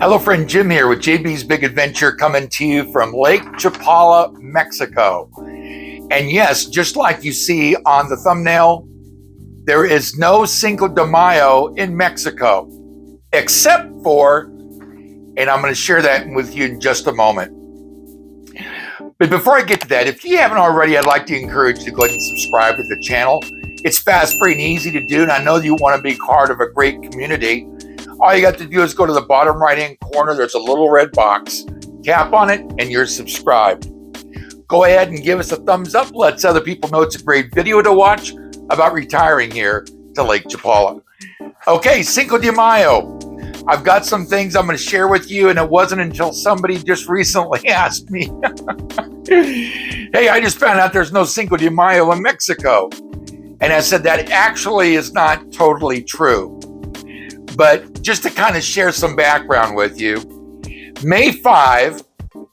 Hello, friend Jim here with JB's Big Adventure, coming to you from Lake Chapala, Mexico. And yes, just like you see on the thumbnail, there is no Cinco de Mayo in Mexico, except for, and I'm going to share that with you in just a moment. But before I get to that, if you haven't already, I'd like to encourage you to go ahead and subscribe to the channel. It's fast, free, and easy to do, and I know you want to be part of a great community. All you got to do is go to the bottom right-hand corner. There's a little red box. Tap on it, and you're subscribed. Go ahead and give us a thumbs up. Let other people know it's a great video to watch about retiring here to Lake Chapala. Okay, Cinco de Mayo. I've got some things I'm going to share with you, and it wasn't until somebody just recently asked me, hey, I just found out there's no Cinco de Mayo in Mexico. And I said that actually is not totally true. But just to kind of share some background with you, May 5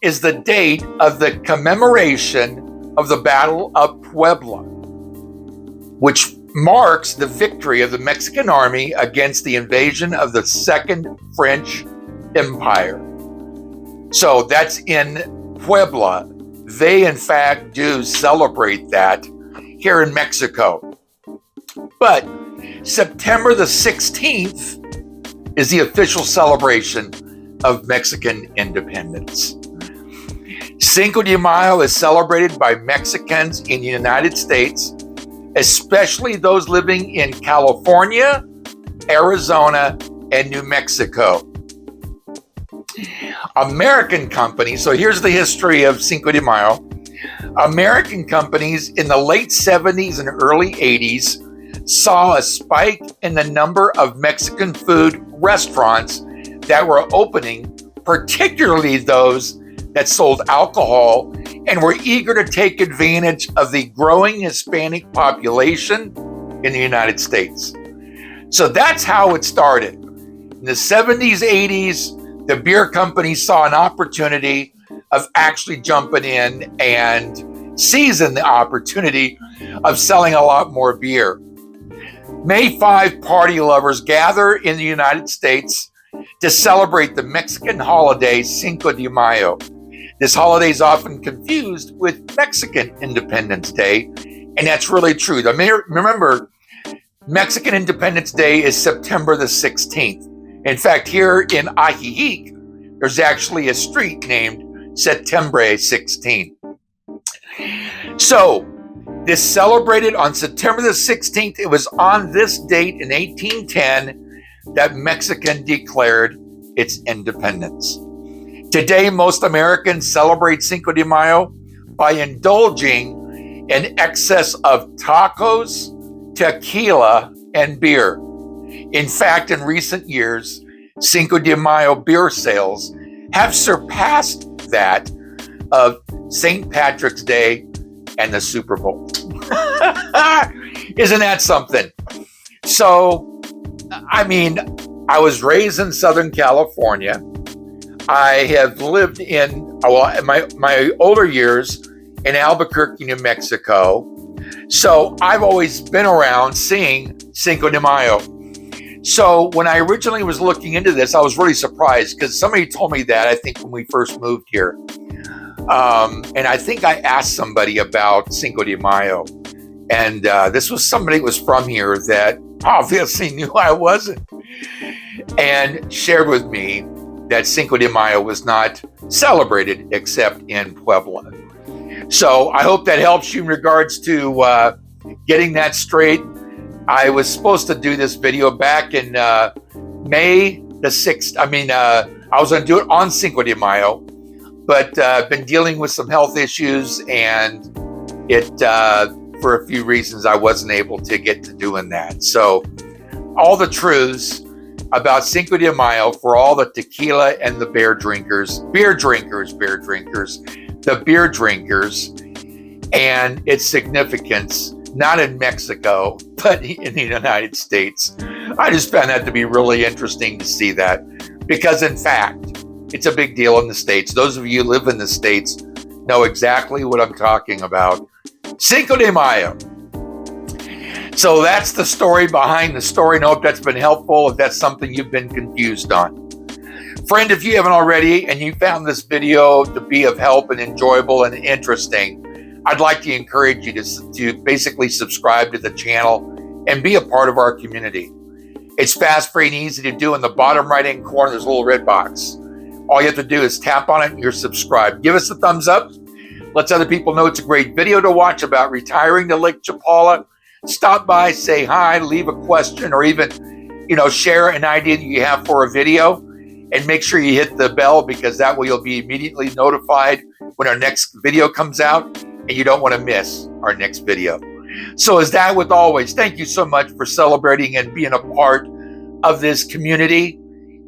is the date of the commemoration of the Battle of Puebla, which marks the victory of the Mexican army against the invasion of the Second French Empire. So that's in Puebla. They, in fact, do celebrate that here in Mexico. But September the 16th is the official celebration of Mexican independence. Cinco de Mayo is celebrated by Mexicans in the United States, especially those living in California, Arizona, and New Mexico. American companies, so here's the history of Cinco de Mayo. American companies in the late 70s and early 80s saw a spike in the number of Mexican food restaurants that were opening, particularly those that sold alcohol and were eager to take advantage of the growing Hispanic population in the United States. So that's how it started. In the 70s, 80s, the beer companies saw an opportunity of actually jumping in and seizing the opportunity of selling a lot more beer. May 5 party lovers gather in the United States to celebrate the Mexican holiday Cinco de Mayo. This holiday is often confused with Mexican Independence Day, and that's really true. Remember, Mexican Independence Day is September the 16th. In fact, here in Ajijic, there's actually a street named Septembre 16. So, this celebrated on September the 16th. It was on this date in 1810 that Mexico declared its independence. Today, most Americans celebrate Cinco de Mayo by indulging in excess of tacos, tequila, and beer. In fact, in recent years, Cinco de Mayo beer sales have surpassed that of St. Patrick's Day and the Super Bowl. Isn't that something? So, I was raised in Southern California. I have lived in, my older years in Albuquerque, New Mexico. So I've always been around seeing Cinco de Mayo. So when I originally was looking into this, I was really surprised because somebody told me that, I think, when we first moved here. And I think I asked somebody about Cinco de Mayo. And this was somebody who was from here that obviously knew I wasn't, and shared with me that Cinco de Mayo was not celebrated except in Puebla. So I hope that helps you in regards to getting that straight. I was supposed to do this video back in May the 6th. I was going to do it on Cinco de Mayo, but been dealing with some health issues, and for a few reasons, I wasn't able to get to doing that. So all the truths about Cinco de Mayo for all the tequila and the beer drinkers, and its significance, not in Mexico, but in the United States. I just found that to be really interesting to see that, because in fact, it's a big deal in the States. Those of you who live in the States know exactly what I'm talking about. Cinco de Mayo. So that's the story behind the story, and I hope that's been helpful if that's something you've been confused on. Friend, if you haven't already and you found this video to be of help and enjoyable and interesting, I'd like to encourage you to basically subscribe to the channel and be a part of our community. It's fast, free, and easy to do. In the bottom right-hand corner, there's a little red box. All you have to do is tap on it and you're subscribed. Give us a thumbs up. Let other people know it's a great video to watch about retiring to Lake Chapala. Stop by, say hi, leave a question, or even, share an idea that you have for a video. And make sure you hit the bell, because that way you'll be immediately notified when our next video comes out, and you don't want to miss our next video. So as that with always, thank you so much for celebrating and being a part of this community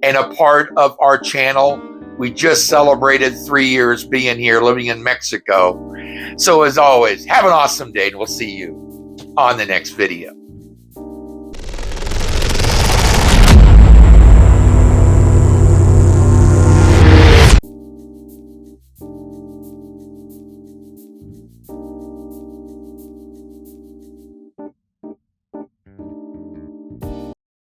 and a part of our channel. We just celebrated 3 years being here, living in Mexico. So as always, have an awesome day, and we'll see you on the next video.